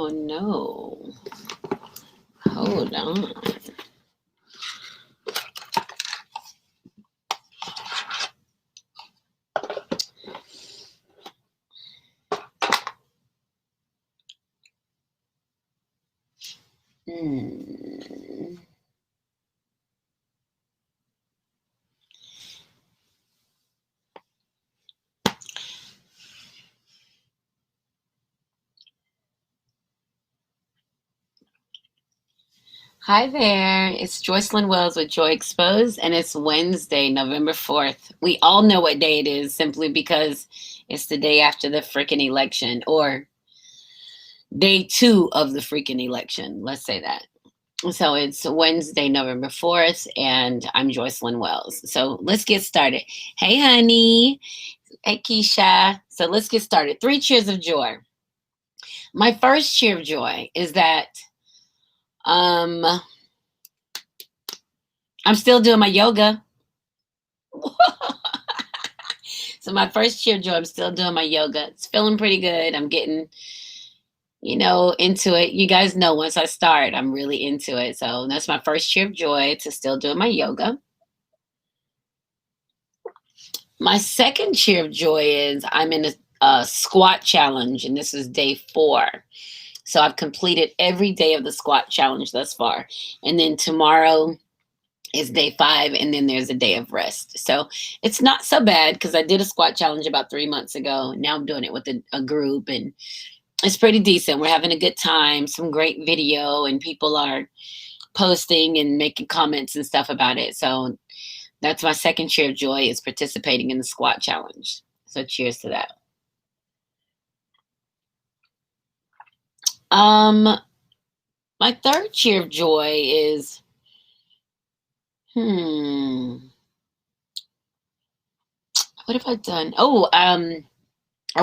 Oh no. Hold on. Hmm. Hi there, it's Joycelyn Wells with Joy Exposed, and it's Wednesday, November 4th. We all know what day it is simply because it's the day after the freaking election, or day two of the freaking election. Let's say that. So it's Wednesday, November 4th, and I'm Joycelyn Wells. So let's get started. Hey, honey. Hey, Keisha. So let's get started. 3 cheers of joy. My first cheer of joy is that um, I'm still doing my yoga. So my first cheer of joy, I'm still doing my yoga. It's feeling pretty good. I'm getting, into it. You guys know once I start, I'm really into it. So that's my first cheer of joy to still doing my yoga. My second cheer of joy is I'm in a squat challenge, and this is day 4. So I've completed every day of the squat challenge thus far. And then tomorrow is day 5, and then there's a day of rest. So it's not so bad because I did a squat challenge about 3 months ago. Now I'm doing it with a group, and it's pretty decent. We're having a good time, some great video, and people are posting and making comments and stuff about it. So that's my second cheer of joy, is participating in the squat challenge. So cheers to that. My third cheer of joy is, what have I done? Oh, I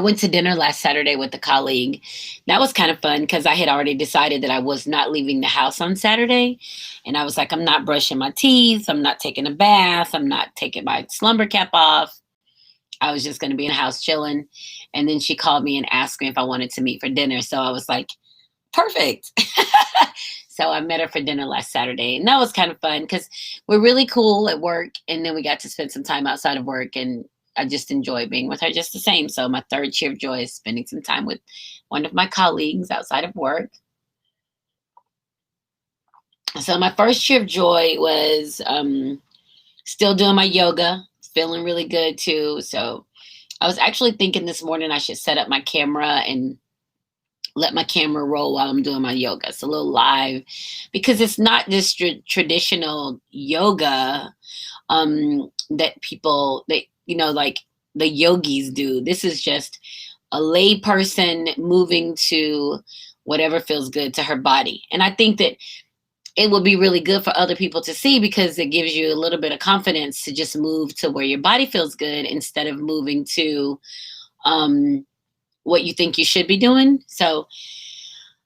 went to dinner last Saturday with a colleague. That was kind of fun because I had already decided that I was not leaving the house on Saturday. And I was like, I'm not brushing my teeth. I'm not taking a bath. I'm not taking my slumber cap off. I was just going to be in the house chilling. And then she called me and asked me if I wanted to meet for dinner. So I was like, perfect. So I met her for dinner last Saturday. And that was kind of fun because we're really cool at work. And then we got to spend some time outside of work. And I just enjoy being with her just the same. So my third cheer of joy is spending some time with one of my colleagues outside of work. So my first cheer of joy was still doing my yoga, feeling really good too. So I was actually thinking this morning I should set up my camera and let my camera roll while I'm doing my yoga. It's a little live because it's not just traditional yoga that people that like the yogis do. This is just a lay person moving to whatever feels good to her body. And I think that it would be really good for other people to see because it gives you a little bit of confidence to just move to where your body feels good instead of moving to what you think you should be doing. So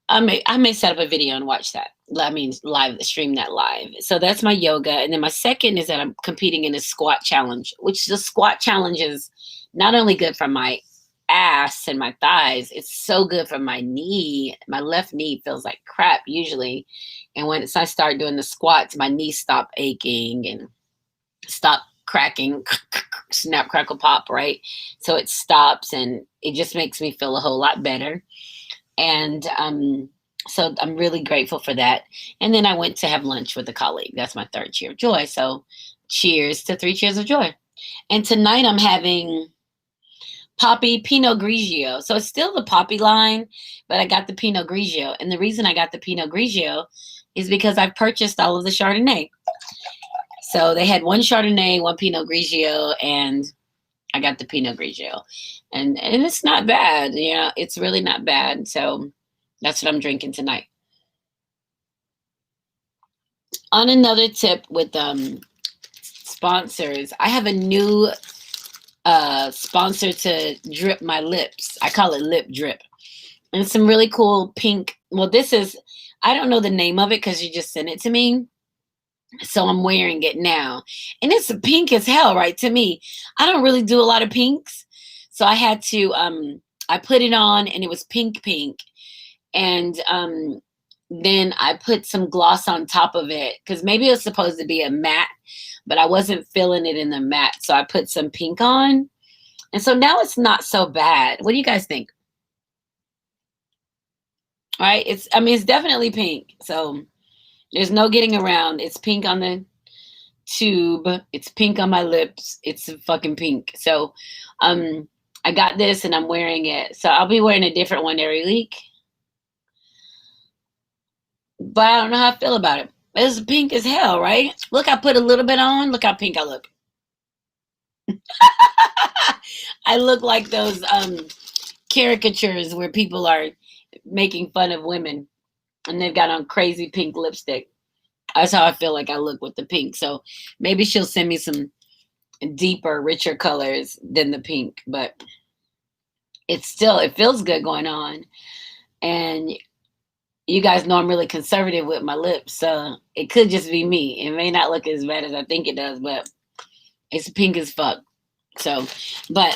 I may set up a video and watch that. I mean, live stream that live. So that's my yoga. And then my second is that I'm competing in a squat challenge, which the squat challenge is not only good for my ass and my thighs, it's so good for my knee. My left knee feels like crap usually. And once I start doing the squats, my knees stop aching and stop cracking, snap, crackle, pop, right? So it stops and it just makes me feel a whole lot better. And so I'm really grateful for that. And then I went to have lunch with a colleague. That's my third cheer of joy. So cheers to 3 cheers of joy. And tonight I'm having Poppy Pinot Grigio. So it's still the Poppy line, but I got the Pinot Grigio. And the reason I got the Pinot Grigio is because I've purchased all of the Chardonnay. So they had one Chardonnay, one Pinot Grigio, and I got the Pinot Grigio. And it's not bad. It's really not bad. So that's what I'm drinking tonight. On another tip with sponsors, I have a new sponsor to drip my lips. I call it lip drip. And it's some really cool pink. Well, I don't know the name of it because you just sent it to me. So I'm wearing it now. And it's pink as hell, right? To me, I don't really do a lot of pinks. So I had to, I put it on and it was pink. And then I put some gloss on top of it because maybe it was supposed to be a matte, but I wasn't feeling it in the matte. So I put some pink on. And so now it's not so bad. What do you guys think? All right. It's definitely pink. So there's no getting around. It's pink on the tube. It's pink on my lips. It's fucking pink. So I got this and I'm wearing it. So I'll be wearing a different one every week. But I don't know how I feel about it. It's pink as hell, right? Look, I put a little bit on. Look how pink I look. I look like those caricatures where people are making fun of women and they've got on crazy pink lipstick. That's how I feel like I look with the pink. So maybe she'll send me some deeper, richer colors than the pink, but it feels good going on. And you guys know I'm really conservative with my lips, so it could just be me. It may not look as bad as I think it does, but it's pink as fuck. So, but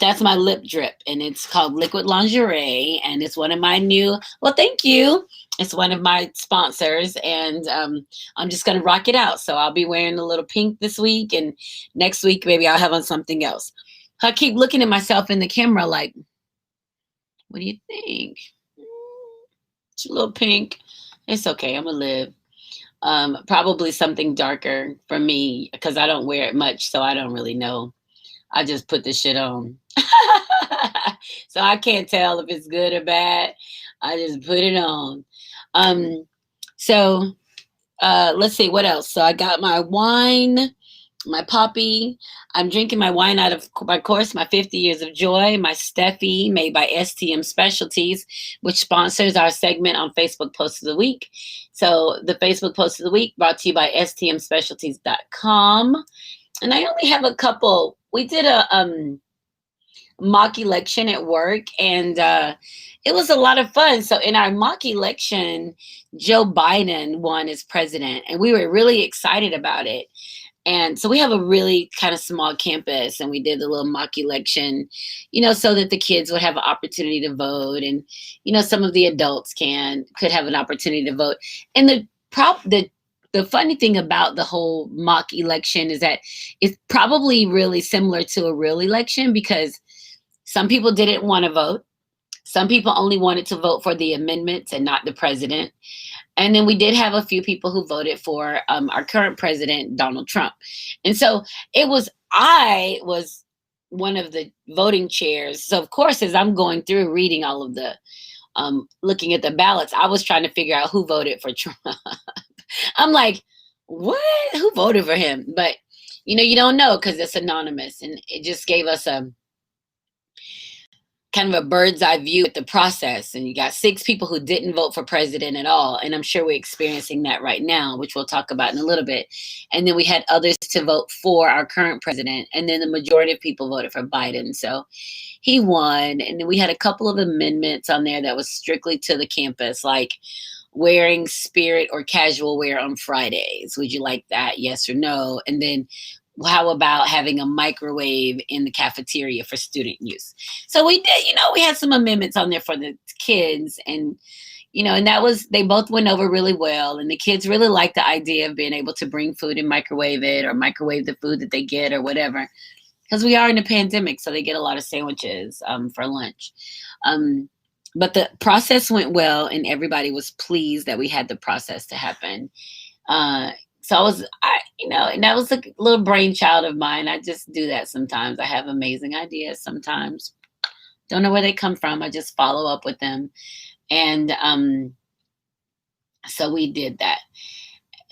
that's my lip drip, and it's called Liquid Lingerie, and it's one of my new. Well, thank you. It's one of my sponsors, and I'm just gonna rock it out. So I'll be wearing a little pink this week, and next week maybe I'll have on something else. I keep looking at myself in the camera like, what do you think? It's a little pink. It's okay. I'm gonna live. Probably something darker for me because I don't wear it much, so I don't really know. I just put the shit on. So I can't tell if it's good or bad. I just put it on. So let's see what else. So I got my wine, my poppy. I'm drinking my wine out of my course, my 50 Years of Joy, my Steffi made by STM Specialties, which sponsors our segment on Facebook Post of the Week. So the Facebook Post of the Week brought to you by stmspecialties.com. And I only have a couple. We did a mock election at work, and it was a lot of fun. So in our mock election, Joe Biden won as president, and we were really excited about it. And so we have a really kind of small campus, and we did the little mock election, so that the kids would have an opportunity to vote, and some of the adults could have an opportunity to vote. And the funny thing about the whole mock election is that it's probably really similar to a real election because some people didn't want to vote. Some people only wanted to vote for the amendments and not the president. And then we did have a few people who voted for our current president, Donald Trump. And so I was one of the voting chairs. So of course, as I'm going through reading all of the, looking at the ballots, I was trying to figure out who voted for Trump. I'm like, what? Who voted for him? But, you don't know because it's anonymous. And it just gave us a kind of a bird's eye view at the process. And you got 6 people who didn't vote for president at all. And I'm sure we're experiencing that right now, which we'll talk about in a little bit. And then we had others to vote for our current president. And then the majority of people voted for Biden. So he won. And then we had a couple of amendments on there that was strictly to the campus, like wearing spirit or casual wear on Fridays. Would you like that? Yes or no? And then how about having a microwave in the cafeteria for student use? So we did, we had some amendments on there for the kids, and and they both went over really well, and the kids really liked the idea of being able to bring food and microwave it, or microwave the food that they get or whatever, because we are in a pandemic, so they get a lot of sandwiches for lunch. But the process went well, and everybody was pleased that we had the process to happen. So and that was a little brainchild of mine. I just do that sometimes. I have amazing ideas sometimes. Don't know where they come from. I just follow up with them. And so we did that.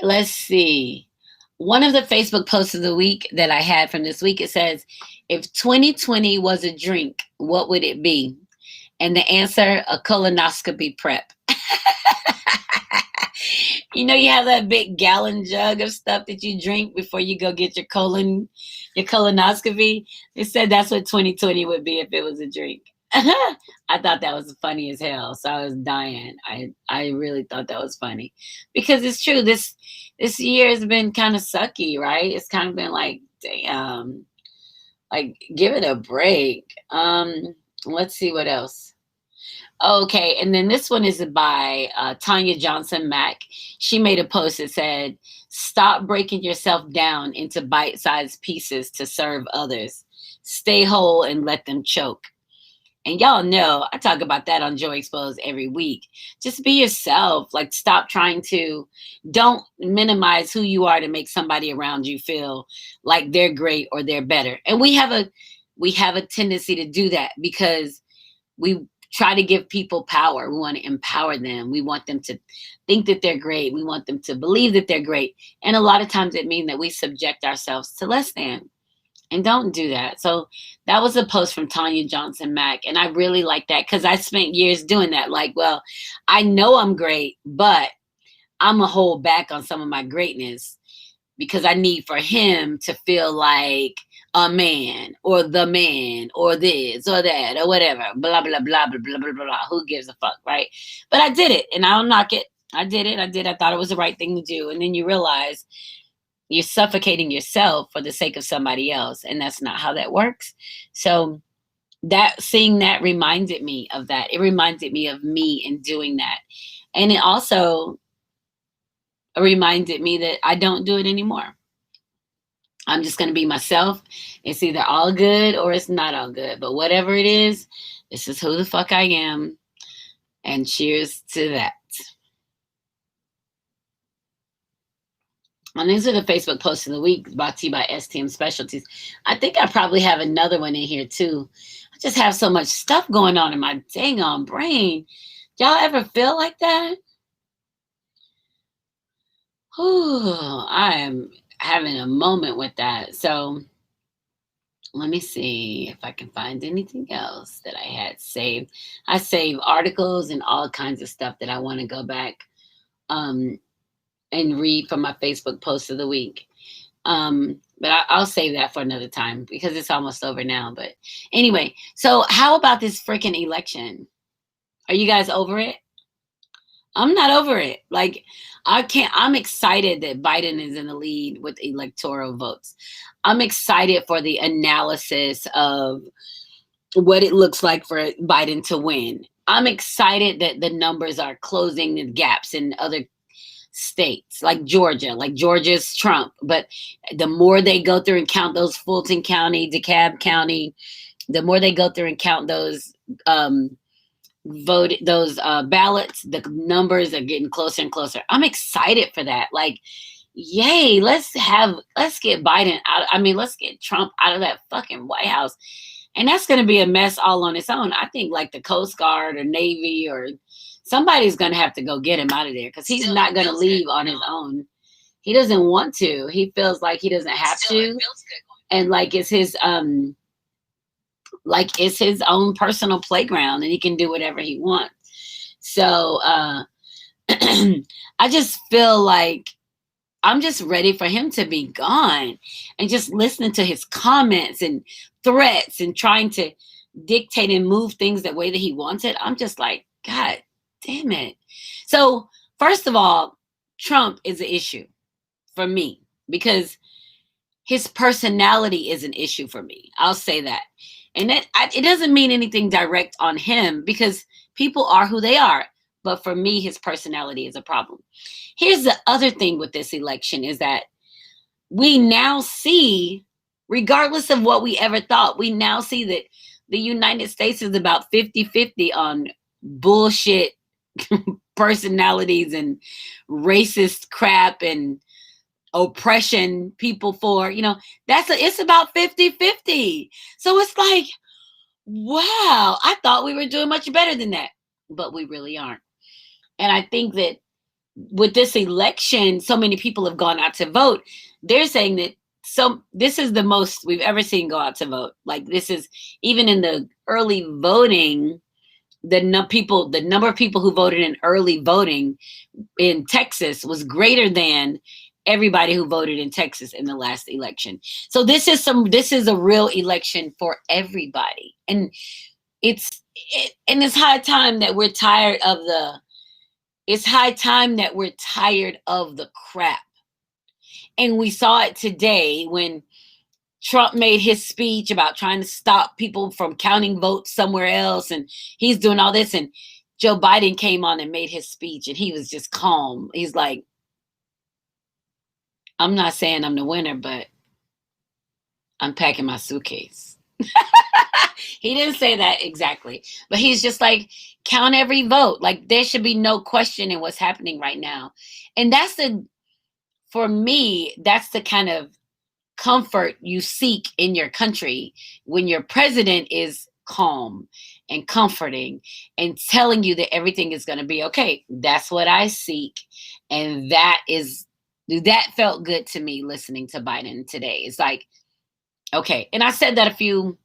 Let's see. One of the Facebook posts of the week that I had from this week, it says, if 2020 was a drink, what would it be? And the answer, a colonoscopy prep. You have that big gallon jug of stuff that you drink before you go get your colonoscopy. They said that's what 2020 would be if it was a drink. I thought that was funny as hell. So I was dying. I really thought that was funny because it's true. This year has been kind of sucky, right? It's kind of been like, damn, like give it a break. Let's see what else. Okay, and then this one is by Tanya Johnson Mack. She made a post that said, "Stop breaking yourself down into bite-sized pieces to serve others. Stay whole and let them choke." And y'all know I talk about that on Joy Exposed every week. Just be yourself. Like, stop trying to, don't minimize who you are to make somebody around you feel like they're great or they're better. And we have a tendency to do that because we try to give people power. We want to empower them. We want them to think that they're great. We want them to believe that they're great. And a lot of times it means that we subject ourselves to less than. And don't do that. So that was a post from Tanya Johnson Mack. And I really like that because I spent years doing that. Like, well, I know I'm great, but I'm going to hold back on some of my greatness because I need for him to feel like a man or this or that or whatever. Blah, blah, blah, blah, blah, blah, blah. Who gives a fuck, right? But I did it and I don't knock it. I did it. I thought it was the right thing to do. And then you realize you're suffocating yourself for the sake of somebody else, and that's not how that works. So that, seeing that, reminded me of that. It reminded me of me in doing that, and it also reminded me that I don't do it anymore. I'm just going to be myself. It's either all good or it's not all good, but whatever it is, this is who the fuck I am, and cheers to that. And these are the Facebook posts of the week brought to you by STM Specialties. I think I probably have another one in here too. I just have so much stuff going on in my dang on brain. Y'all ever feel like that? Whew, I am having a moment with that. So let me see if I can find anything else that I had saved. I save articles and all kinds of stuff that I want to go back and read from my Facebook post of the week. But I'll save that for another time because it's almost over now. But anyway, so how about this freaking election? Are you guys over it? I'm not over it. Like, I'm excited that Biden is in the lead with electoral votes. I'm excited for the analysis of what it looks like for Biden to win. I'm excited that the numbers are closing the gaps in other states like Georgia's Trump. But the more they go through and count those Fulton County, DeKalb County, the more they go through and count those ballots, the numbers are getting closer and closer. I'm excited for that. Like, yay, let's get Biden out. I mean, let's get Trump out of that fucking White House. And that's going to be a mess all on its own. I think like the Coast Guard or Navy or somebody's going to have to go get him out of there because he's not going to leave on his own. He doesn't want to. He feels like he doesn't have to. And like it's his own personal playground and he can do whatever he wants. So I just feel like I'm just ready for him to be gone, and just listening to his comments and threats and trying to dictate and move things the way that he wants it. I'm just like, God damn it. So first of all, Trump is an issue for me because his personality is an issue for me. I'll say that. And it doesn't mean anything direct on him because people are who they are. But for me, his personality is a problem. Here's the other thing with this election is that we now see, regardless of what we ever thought, we now see that the United States is about 50-50 on bullshit personalities and racist crap and oppression people for, it's about 50-50. So it's like, wow, I thought we were doing much better than that, but we really aren't. And I think that with this election, so many people have gone out to vote. They're saying that this is the most we've ever seen go out to vote. Like, this is, even in the early voting, the number of people who voted in early voting in Texas was greater than everybody who voted in Texas in the last election. So this is a real election for everybody. And it's high time that we're tired of the crap. And we saw it today when Trump made his speech about trying to stop people from counting votes somewhere else, and he's doing all this, and Joe Biden came on and made his speech, and he was just calm. He's like, I'm not saying I'm the winner, but I'm packing my suitcase. He didn't say that exactly, but he's just like, count every vote. Like, there should be no question in what's happening right now. And for me, that's the kind of comfort you seek in your country when your president is calm and comforting and telling you that everything is going to be okay. That's what I seek. And that felt good to me listening to Biden today. It's like, okay. And I said that when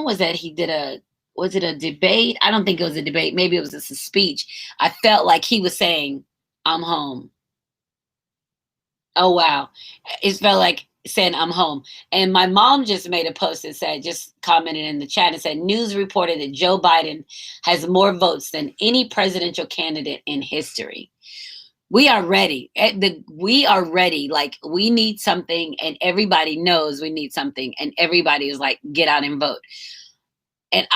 was that? Was it a debate? I don't think it was a debate. Maybe it was just a speech. I felt like he was saying, I'm home. Oh, wow. It felt like saying I'm home. And my mom just made a post and just commented in the chat and said, news reported that Joe Biden has more votes than any presidential candidate in history. We are ready. We are ready. Like, we need something, and everybody knows we need something, and everybody is like, get out and vote. And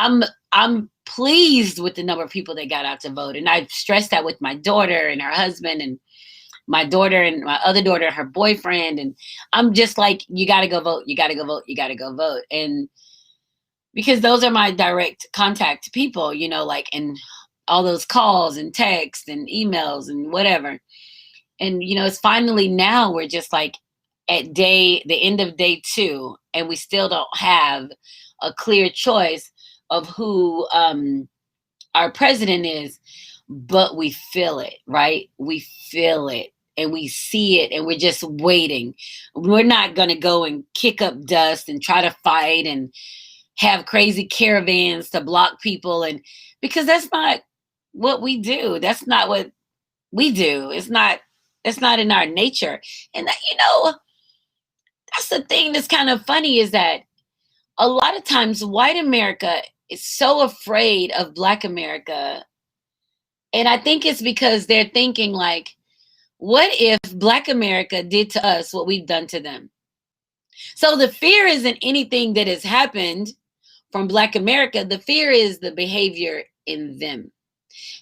I'm pleased with the number of people that got out to vote. And I've stressed that with my daughter and her husband, and my daughter and my other daughter and her boyfriend. And I'm just like, you got to go vote. You got to go vote. You got to go vote. And because those are my direct contact people, like, and all those calls and texts and emails and whatever. And, it's finally now we're just like at the end of day 2, and we still don't have a clear choice of who our president is, but we feel it, right? We feel it and we see it, and we're just waiting. We're not going to go and kick up dust and try to fight and have crazy caravans to block people, and because that's not what we do. That's not what we do. It's not in our nature. And that's the thing that's kind of funny, is that a lot of times white America is so afraid of Black America. And I think it's because they're thinking like, what if Black America did to us what we've done to them? So the fear isn't anything that has happened from Black America. The fear is the behavior in them.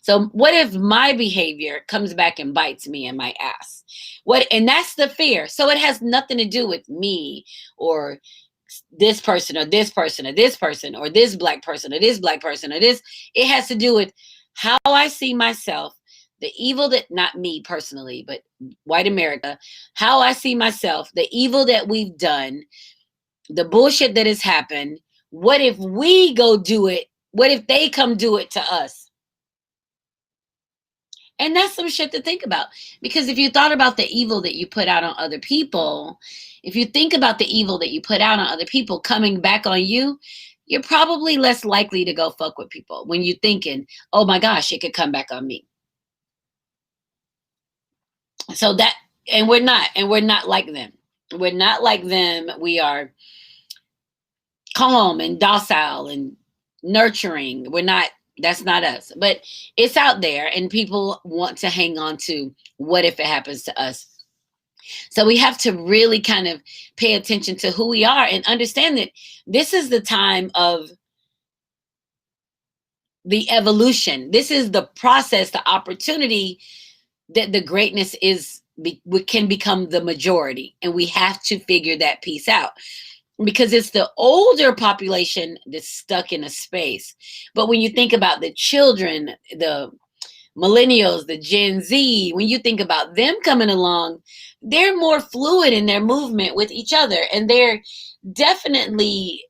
So what if my behavior comes back and bites me in my ass? And that's the fear. So it has nothing to do with me or this person or this person or this person or this Black person or this Black person or this. It has to do with how I see myself, the evil that, not me personally, but white America, how I see myself, the evil that we've done, the bullshit that has happened. What if we go do it? What if they come do it to us? And that's some shit to think about. Because if you thought about the evil that you put out on other people, if you think about the evil that you put out on other people coming back on you, you're probably less likely to go fuck with people when you're thinking, oh my gosh, it could come back on me. So we're not like them. We're not like them. We are calm and docile and nurturing. That's not us, but it's out there, and people want to hang on to what if it happens to us. So we have to really kind of pay attention to who we are and understand that this is the time of the evolution. This is the process, the opportunity that the greatness can become the majority. And we have to figure that piece out, because it's the older population that's stuck in a space. But when you think about the children, the millennials, the Gen Z, when you think about them coming along, they're more fluid in their movement with each other. And they're definitely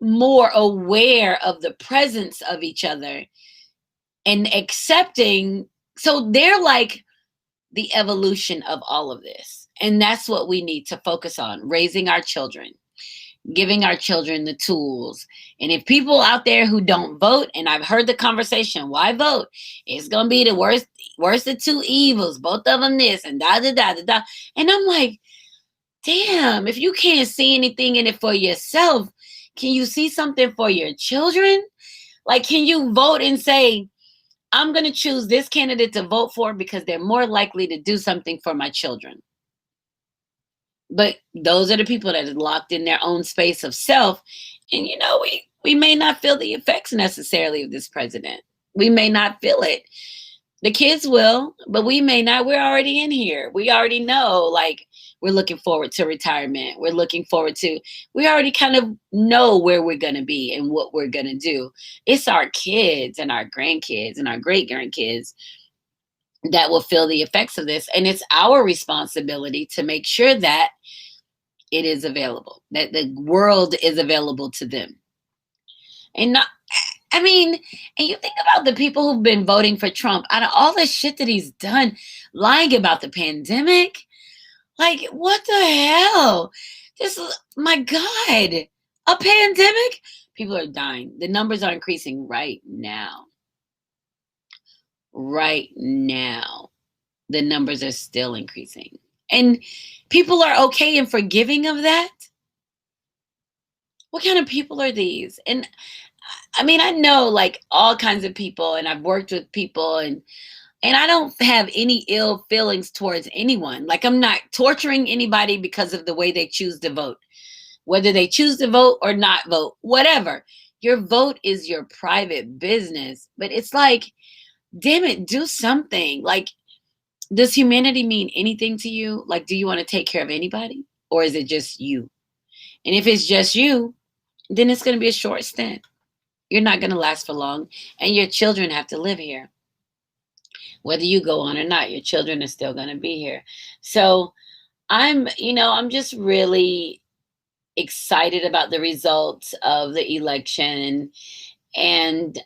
more aware of the presence of each other and accepting. So they're like the evolution of all of this. And that's what we need to focus on, raising our children, giving our children the tools. And if people out there who don't vote, and I've heard the conversation, why vote? It's going to be the worst of two evils, both of them this and da, da, da, da, da. And I'm like, damn, if you can't see anything in it for yourself, can you see something for your children? Like, can you vote and say, I'm going to choose this candidate to vote for because they're more likely to do something for my children? But those are the people that are locked in their own space of self. And we may not feel the effects necessarily of this president. We may not feel it. The kids will, but we may not. We're already in here. We already know, like, we're looking forward to retirement. We already kind of know where we're going to be and what we're going to do. It's our kids and our grandkids and our great grandkids that will feel the effects of this. And it's our responsibility to make sure that it is available, that the world is available to them. And not, I mean, and you think about the people who've been voting for Trump out of all the shit that he's done, lying about the pandemic. Like, what the hell? This is, my God, a pandemic? People are dying. The numbers are increasing right now. Right now, the numbers are still increasing. And people are okay and forgiving of that? What kind of people are these? And I mean, I know like all kinds of people, and I've worked with people, and I don't have any ill feelings towards anyone. Like, I'm not torturing anybody because of the way they choose to vote. Whether they choose to vote or not vote, whatever. Your vote is your private business. But it's like, damn it, do something. Like, does humanity mean anything to you? Like, do you want to take care of anybody? Or is it just you? And if it's just you, then it's going to be a short stint. You're not going to last for long. And your children have to live here. Whether you go on or not, your children are still going to be here. So I'm just really excited about the results of the election. And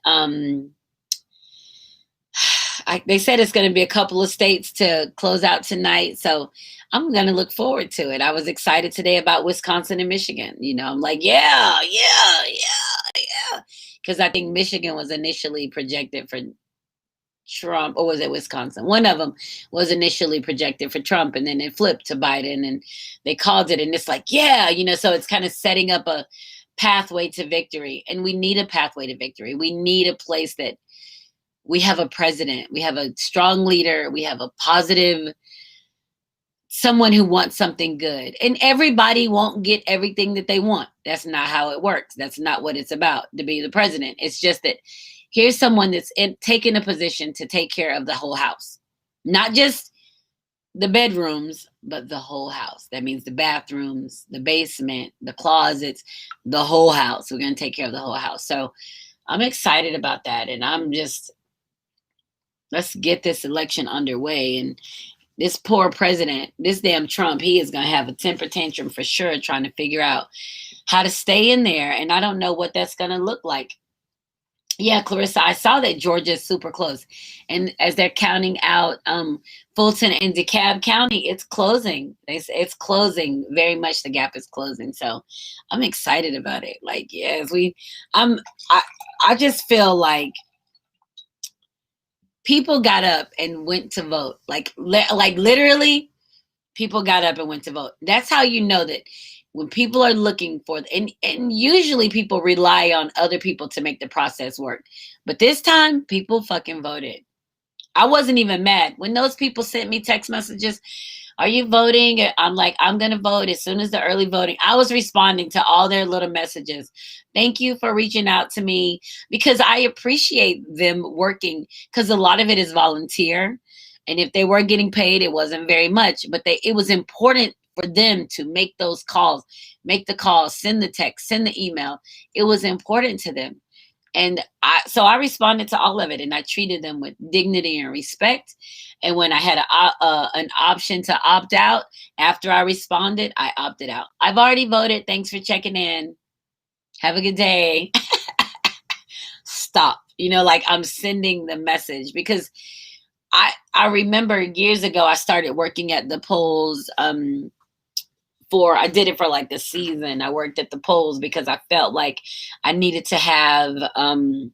they said it's going to be a couple of states to close out tonight. So I'm going to look forward to it. I was excited today about Wisconsin and Michigan. I'm like, yeah. Because I think Michigan was initially projected for Trump, or was it Wisconsin? One of them was initially projected for Trump, and then it flipped to Biden, and they called it. And it's like, yeah, so it's kind of setting up a pathway to victory. And we need a pathway to victory. We need a place that we have a president, we have a strong leader, we have a positive, someone who wants something good. And everybody won't get everything that they want. That's not how it works. That's not what it's about to be the president. It's just that here's someone that's taking a position to take care of the whole house, not just the bedrooms, but the whole house. That means the bathrooms, the basement, the closets, the whole house. We're going to take care of the whole house. So I'm excited about that. And let's get this election underway. And this poor president, this damn Trump, he is going to have a temper tantrum for sure, trying to figure out how to stay in there. And I don't know what that's going to look like. Yeah, Clarissa, I saw that Georgia's super close. And as they're counting out Fulton and DeKalb County, it's closing. It's closing. Very much the gap is closing. So I'm excited about it. Like, yes, I just feel like people got up and went to vote. Like literally, people got up and went to vote. That's how you know that when people are looking for, and usually people rely on other people to make the process work. But this time, people fucking voted. I wasn't even mad. When those people sent me text messages, are you voting? I'm like, I'm going to vote as soon as the early voting. I was responding to all their little messages. Thank you for reaching out to me, because I appreciate them working, because a lot of it is volunteer. And if they were getting paid, it wasn't very much, but it was important for them to make those calls, make the calls, send the text, send the email. It was important to them. And so I responded to all of it, and I treated them with dignity and respect. And when I had an option to opt out after I responded, I opted out. I've already voted. Thanks for checking in. Have a good day. Stop. Like, I'm sending the message, because I remember years ago, I started working at the polls. I did it for like the season. I worked at the polls because I felt like I needed to have a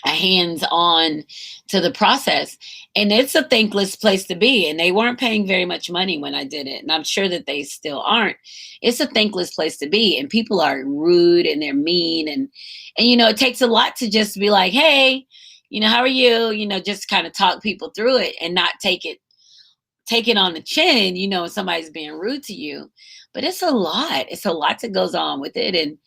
hands-on to the process. And it's a thankless place to be. And they weren't paying very much money when I did it. And I'm sure that they still aren't. It's a thankless place to be. And people are rude and they're mean. And it takes a lot to just be like, hey, how are you? Just kind of talk people through it and not take it take it on the chin, when somebody's being rude to you. But it's a lot. It's a lot that goes on with it. And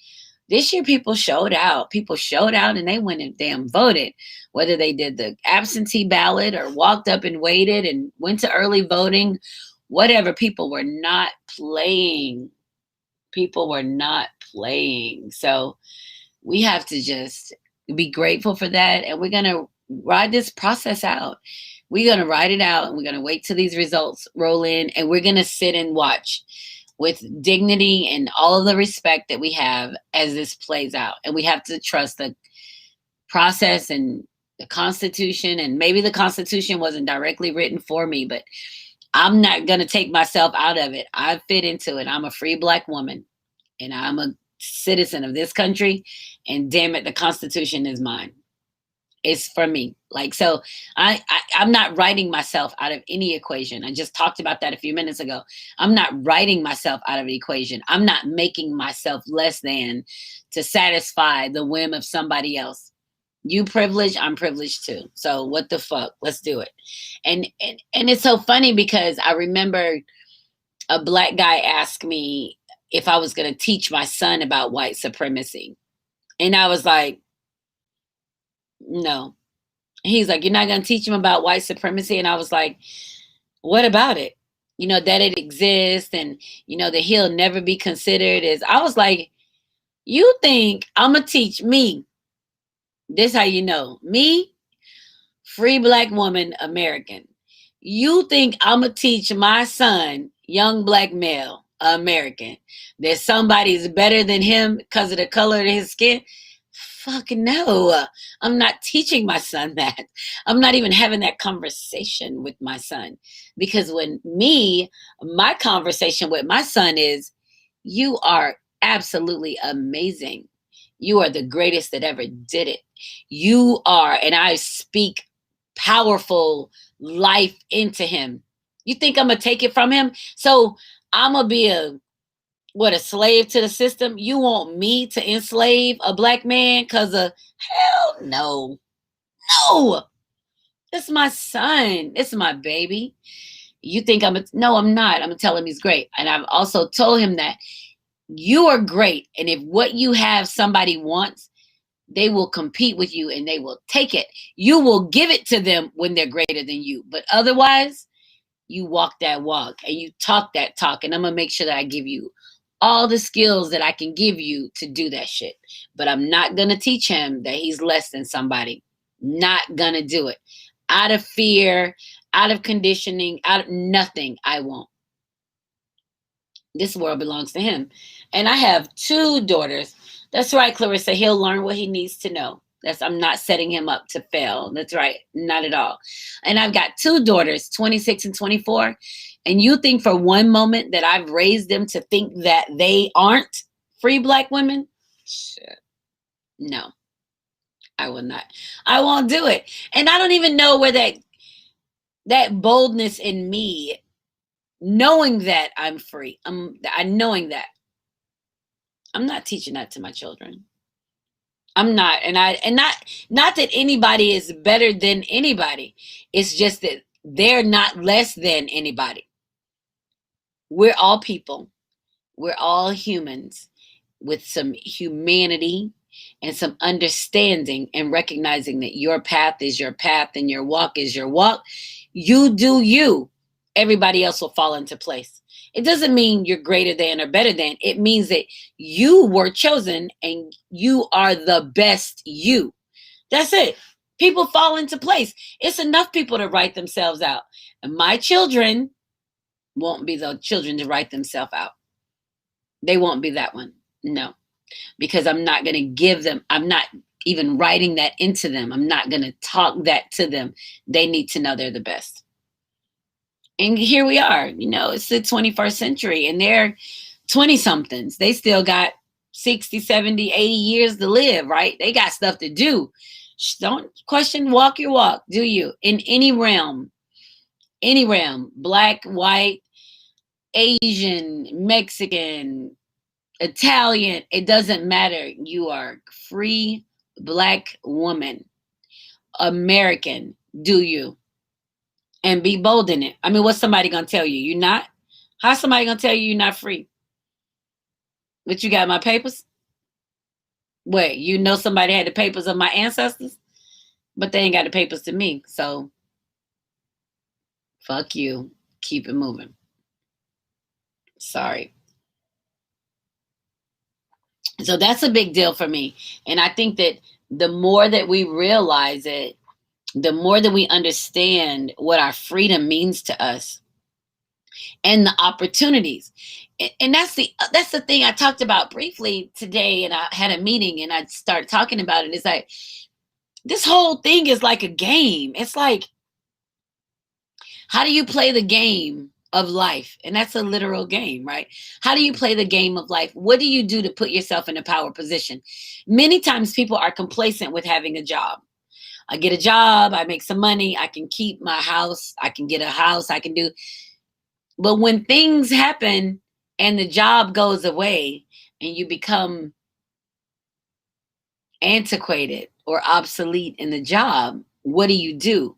this year, people showed out. People showed out and they went and damn voted. Whether they did the absentee ballot or walked up and waited and went to early voting, whatever, people were not playing. People were not playing. So we have to just be grateful for that. And we're going to ride this process out. We're going to ride it out and we're going to wait till these results roll in and we're going to sit and watch with dignity and all of the respect that we have as this plays out. And we have to trust the process and the Constitution. And maybe the Constitution wasn't directly written for me, but I'm not going to take myself out of it. I fit into it. I'm a free Black woman and I'm a citizen of this country. And damn it, the Constitution is mine. It's for me. So I'm not writing myself out of any equation. I just talked about that a few minutes ago. I'm not writing myself out of an equation. I'm not making myself less than to satisfy the whim of somebody else. You privileged, I'm privileged too. So what the fuck? Let's do it. And it's so funny because I remember a Black guy asked me if I was going to teach my son about white supremacy. And I was like, no. He's like, you're not going to teach him about white supremacy? And I was like, what about it? That it exists and, that he'll never be considered as, I was like, you think I'm going to teach me? This how you know. Me, free Black woman, American. You think I'm going to teach my son, young Black male, American, that somebody's better than him because of the color of his skin? Fuck no. I'm not teaching my son that. I'm not even having that conversation with my son. Because my conversation with my son is, you are absolutely amazing. You are the greatest that ever did it. You are, and I speak powerful life into him. You think I'm going to take it from him? So I'm going to be a slave to the system? You want me to enslave a Black man because of, hell no. No. This is my son. This is my baby. You think no, I'm not. I'm going to tell him he's great. And I've also told him that you are great. And if what you have somebody wants, they will compete with you and they will take it. You will give it to them when they're greater than you. But otherwise, you walk that walk and you talk that talk. And I'm going to make sure that I give you all the skills that I can give you to do that shit. But I'm not going to teach him that he's less than somebody. Not going to do it. Out of fear, out of conditioning, out of nothing, I won't. This world belongs to him. And I have 2 daughters. That's right, Clarissa. He'll learn what he needs to know. I'm not setting him up to fail. That's right. Not at all. And I've got 2 daughters, 26 and 24. And you think for one moment that I've raised them to think that they aren't free Black women? Shit. No, I will not. I won't do it. And I don't even know where that boldness in me, knowing that I'm I'm knowing that. I'm not teaching that to my children. I'm not. And not that anybody is better than anybody. It's just that they're not less than anybody. We're all people. We're all humans with some humanity and some understanding and recognizing that your path is your path and your walk is your walk. You do you. Everybody else will fall into place. It doesn't mean you're greater than or better than. It means that you were chosen and you are the best you. That's it. People fall into place. It's enough people to write themselves out. And my children won't be the children to write themselves out. They won't be that one. No. Because I'm not going to give them, I'm not even writing that into them. I'm not going to talk that to them. They need to know they're the best. And here we are, it's the 21st century and they're 20 somethings. They still got 60, 70, 80 years to live, right? They got stuff to do. Don't question, walk your walk. Do you? In any realm, Black, white, Asian, Mexican, Italian, it doesn't matter. You are free Black woman, American. Do you? and be bold in it. I mean, what's somebody gonna tell you? You're not? How's somebody gonna tell you you're not free? But you got my papers? Wait, you know somebody had the papers of my ancestors, but they ain't got the papers to me. So fuck you. Keep it moving. Sorry. So that's a big deal for me. And I think that the more that we realize it, the more that we understand what our freedom means to us and the opportunities. And that's the thing I talked about briefly today, and I had a meeting and I started talking about it. It's like this whole thing is like a game. It's like, how do you play the game of life? And that's a literal game, right? How do you play the game of life? What do you do to put yourself in a power position? Many times people are complacent with having a job. I get a job, I make some money, I can keep my house, I can get a house, I can do. But when things happen and the job goes away and you become antiquated or obsolete in the job, what do?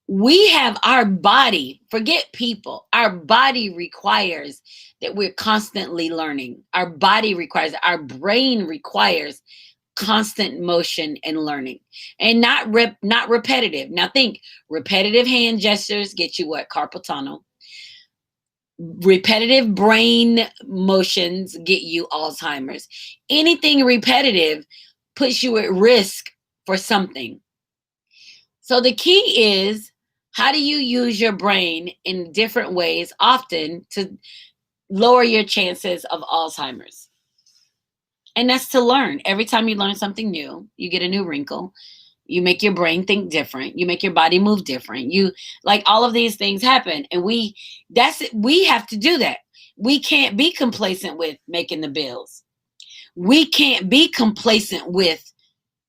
We have our body, forget people, our body requires that we're constantly learning. Our body requires, our brain requires constant motion and learning, and not repetitive. Now think, repetitive hand gestures get you what? Carpal tunnel. Repetitive brain motions get you Alzheimer's. Anything repetitive puts you at risk for something. So the key is, how do you use your brain in different ways often to lower your chances of Alzheimer's? And that's to learn. Every time you learn something new, you get a new wrinkle. You make your brain think different. You make your body move different. You, like, all of these things happen. And we have to do that. We can't be complacent with making the bills. We can't be complacent with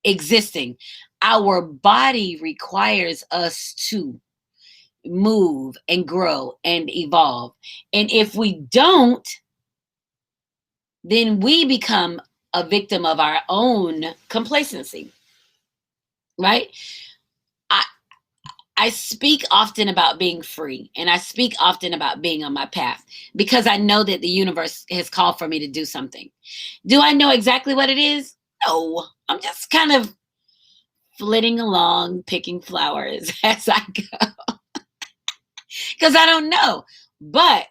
existing. Our body requires us to move and grow and evolve. And if we don't, then we become a victim of our own complacency, right? I, I speak often about being free, and I speak often about being on my path because I know that the universe has called for me to do something. Do I know exactly what it is? No, I'm just kind of flitting along, picking flowers as I go because I don't know. But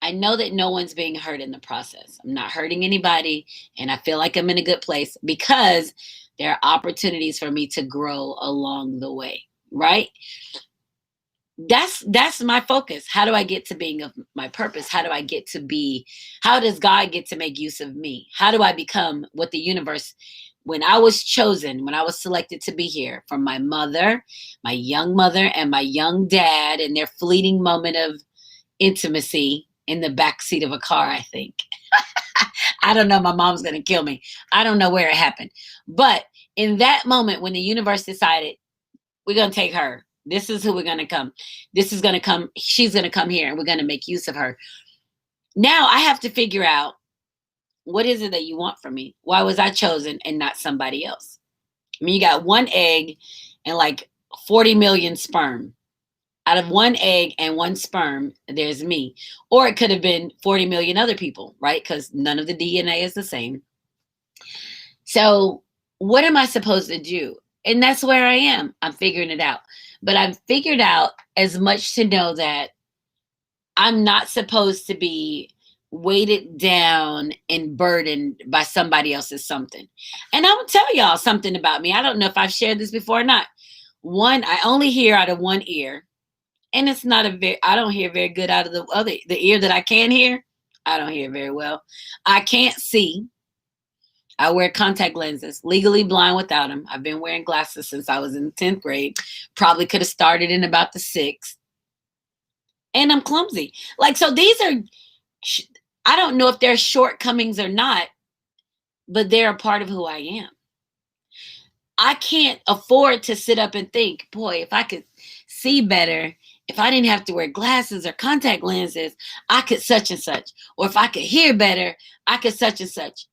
I know that no one's being hurt in the process. I'm not hurting anybody, and I feel like I'm in a good place because there are opportunities for me to grow along the way, right? That's my focus. How do I get to being of my purpose? How do I get to be, how does God get to make use of me? How do I become what the universe, when I was chosen, when I was selected to be here, from my mother, my young mother, and my young dad, and their fleeting moment of intimacy in the backseat of a car, I think. I don't know. My mom's going to kill me. I don't know where it happened. But in that moment, when the universe decided, we're going to take her, this is who we're going to come. This is going to come. She's going to come here, and we're going to make use of her. Now I have to figure out, what is it that you want from me? Why was I chosen and not somebody else? I mean, you got one egg and like 40 million sperm. Out of one egg and one sperm, there's me. Or it could have been 40 million other people, right? Because none of the DNA is the same. So what am I supposed to do? And that's where I am. I'm figuring it out. But I've figured out as much to know that I'm not supposed to be weighted down and burdened by somebody else's something. And I'm going to tell y'all something about me. I don't know if I've shared this before or not. One, I only hear out of one ear. And it's not I don't hear very good out of the ear that I can hear. I don't hear very well. I can't see. I wear contact lenses, legally blind without them. I've been wearing glasses since I was in 10th grade. Probably could have started in about the 6th. And I'm clumsy. Like, so these are, I don't know if they're shortcomings or not, but they're a part of who I am. I can't afford to sit up and think, boy, if I could see better, if I didn't have to wear glasses or contact lenses, I could such and such. Or if I could hear better, I could such and such.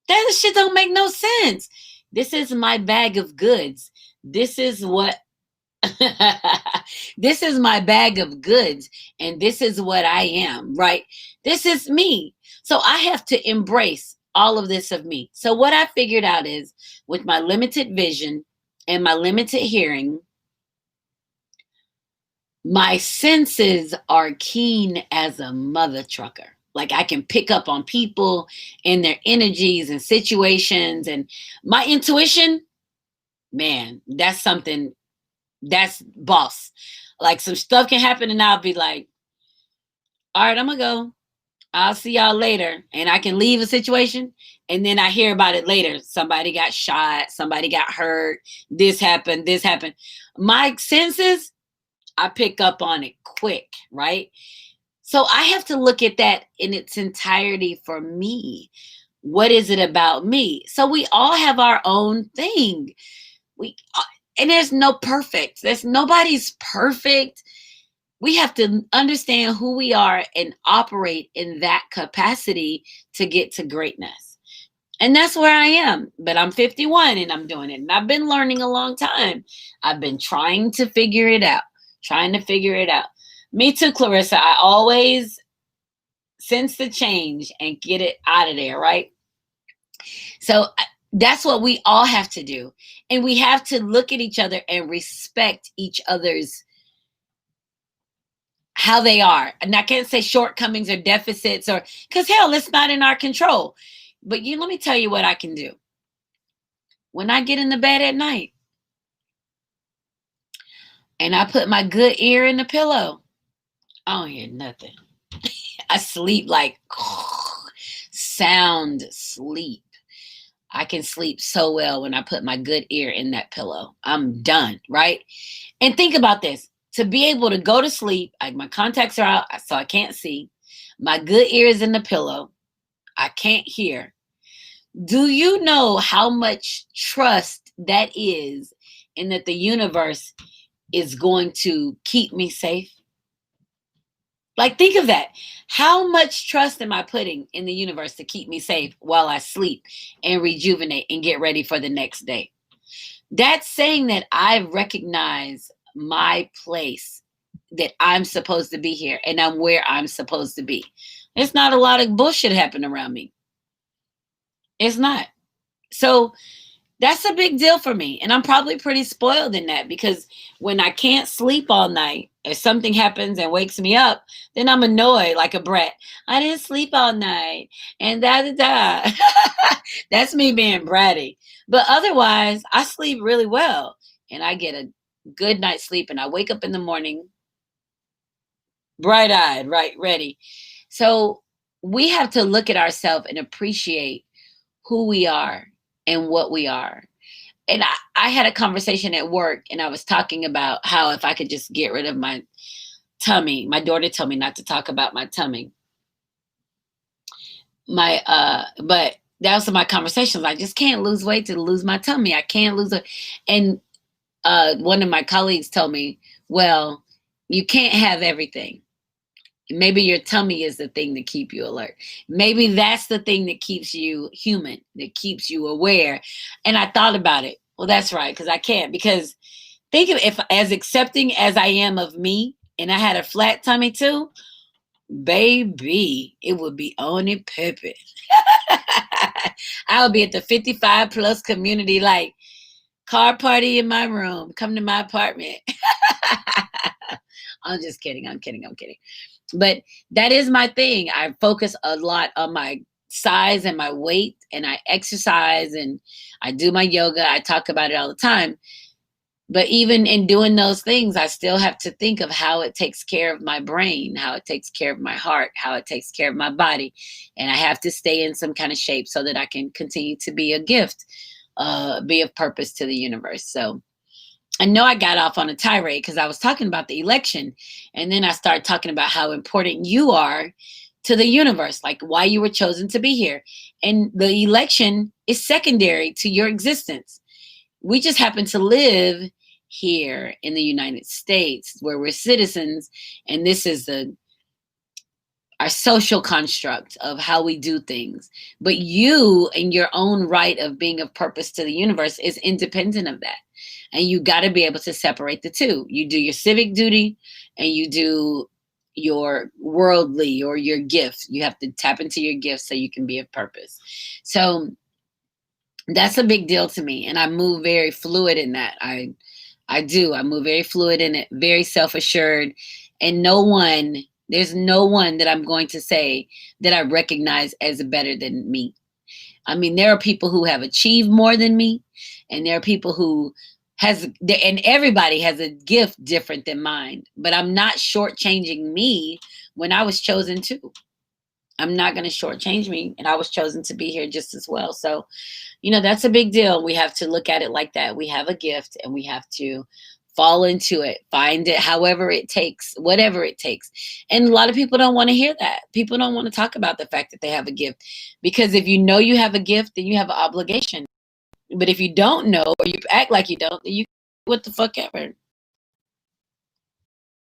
That shit don't make no sense. This is my bag of goods. This is what This is my bag of goods, and this is what I am, right? This is me. So I have to embrace all of this of me. So what I figured out is, with my limited vision and my limited hearing, my senses are keen as a mother trucker. Like, I can pick up on people and their energies and situations, and my intuition, man, that's something. That's boss. Like, some stuff can happen and I'll be like, all right, I'm gonna go. I'll see y'all later. And I can leave a situation and then I hear about it later. Somebody got shot, somebody got hurt, this happened, this happened. My senses, I pick up on it quick, right? So I have to look at that in its entirety for me. What is it about me? So we all have our own thing. We and there's no perfect. There's nobody's perfect. We have to understand who we are and operate in that capacity to get to greatness. And that's where I am. But I'm 51 and I'm doing it. And I've been learning a long time. I've been trying to figure it out, trying to figure it out. Me too, Clarissa. I always sense the change and get it out of there, right? So that's what we all have to do. And we have to look at each other and respect each other's how they are. And I can't say shortcomings or deficits, or because hell, it's not in our control. But let me tell you what I can do. When I get in the bed at night and I put my good ear in the pillow, I don't hear nothing. I sleep like sound sleep. I can sleep so well when I put my good ear in that pillow. I'm done, right? And think about this. To be able to go to sleep, my contacts are out, so I can't see. My good ear is in the pillow. I can't hear. Do you know how much trust that is in that the universe is going to keep me safe? Like, think of that. How much trust am I putting in the universe to keep me safe while I sleep and rejuvenate and get ready for the next day? That's saying that I recognize my place, that I'm supposed to be here and I'm where I'm supposed to be. There's not a lot of bullshit happening around me. It's not. So that's a big deal for me. And I'm probably pretty spoiled in that, because when I can't sleep all night, if something happens and wakes me up, then I'm annoyed like a brat. I didn't sleep all night and da da da. That's me being bratty. But otherwise, I sleep really well and I get a good night's sleep and I wake up in the morning bright eyed, right, ready. So we have to look at ourselves and appreciate who we are and what we are. And I had a conversation at work and I was talking about how if I could just get rid of my tummy. My daughter told me not to talk about my tummy. But that was my conversations. I just can't lose weight to lose my tummy. I can't lose it. And one of my colleagues told me, well, you can't have everything. Maybe your tummy is the thing that keep you alert. Maybe that's the thing that keeps you human, that keeps you aware. And I thought about it. Well, that's right, because I can't. Because think of, if as accepting as I am of me, and I had a flat tummy too, baby, it would be on it pippin'. I would be at the 55 plus community, like, car party in my room. Come to my apartment. I'm just kidding. I'm kidding. But that is my thing. I focus a lot on my size and my weight, and I exercise and I do my yoga. I talk about it all the time. But even in doing those things, I still have to think of how it takes care of my brain, how it takes care of my heart, how it takes care of my body. And I have to stay in some kind of shape so that I can continue to be a gift, be of purpose to the universe. So I know I got off on a tirade because I was talking about the election. And then I started talking about how important you are to the universe, like why you were chosen to be here. And the election is secondary to your existence. We just happen to live here in the United States where we're citizens. And this is our social construct of how we do things. But you, in your own right of being of purpose to the universe, is independent of that. And you got to be able to separate the two. You do your civic duty and you do your worldly or your gift. You have to tap into your gifts so you can be of purpose. So that's a big deal to me. And I move very fluid in that. I do. I move very fluid in it, very self-assured. And there's no one that I'm going to say that I recognize as better than me. I mean, there are people who have achieved more than me, and there are people who and everybody has a gift different than mine, but I'm not shortchanging me when I was chosen to. I'm not going to shortchange me, and I was chosen to be here just as well. So, that's a big deal. We have to look at it like that. We have a gift, and we have to fall into it, find it, however it takes, whatever it takes. And a lot of people don't want to hear that. People don't want to talk about the fact that they have a gift, because if you know you have a gift, then you have an obligation. But if you don't know, or you act like you don't, then you what the fuck ever.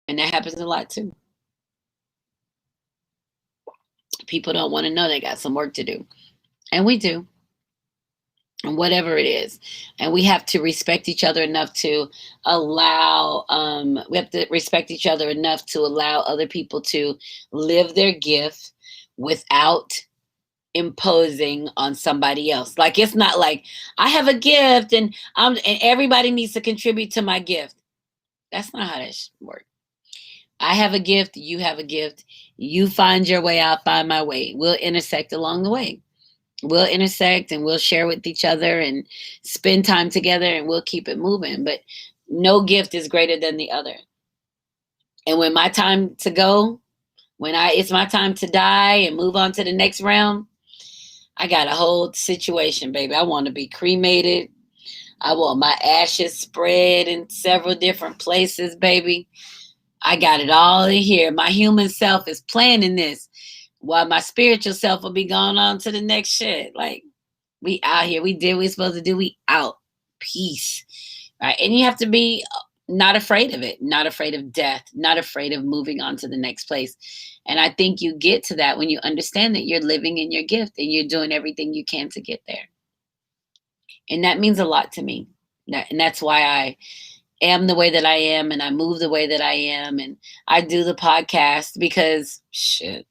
And that happens a lot too. People don't want to know they got some work to do. And we do. And whatever it is. And we have to respect each other enough to allow, we have to respect each other enough to allow other people to live their gift without imposing on somebody else. Like, it's not like I have a gift and everybody needs to contribute to my gift. That's not how that works. I have a gift, you have a gift. You find your way, I'll find my way. We'll intersect along the way. We'll intersect and we'll share with each other and spend time together, and we'll keep it moving. But no gift is greater than the other. And when my time to go, it's my time to die and move on to the next realm, I got a whole situation, baby. I want to be cremated. I want my ashes spread in several different places, baby. I got it all in here. My human self is planning this, while my spiritual self will be going on to the next shit. Like, we out here. We did what we supposed to do. We out. Peace. Right? And you have to be not afraid of it, not afraid of death, not afraid of moving on to the next place. And I think you get to that when you understand that you're living in your gift and you're doing everything you can to get there. And that means a lot to me. And that's why I am the way that I am, and I move the way that I am, and I do the podcast, because shit,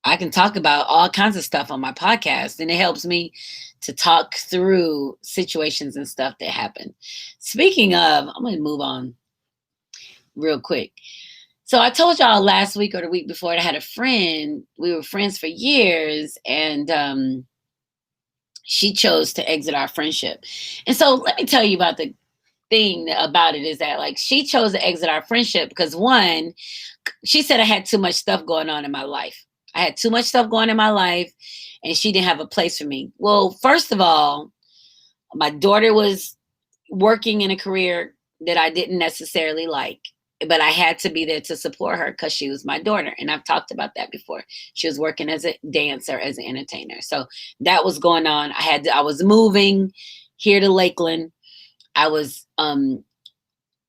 I can talk about all kinds of stuff on my podcast, and it helps me to talk through situations and stuff that happen. Speaking of, I'm going to move on real quick. So I told y'all last week or the week before that I had a friend. We were friends for years, and she chose to exit our friendship. And so let me tell you about the thing about it is that, like, she chose to exit our friendship because, one, she said I had too much stuff going on in my life. I had too much stuff going in my life, and she didn't have a place for me. Well, first of all, my daughter was working in a career that I didn't necessarily like, but I had to be there to support her because she was my daughter. And I've talked about that before. She was working as a dancer, as an entertainer. So that was going on. I was moving here to Lakeland. I was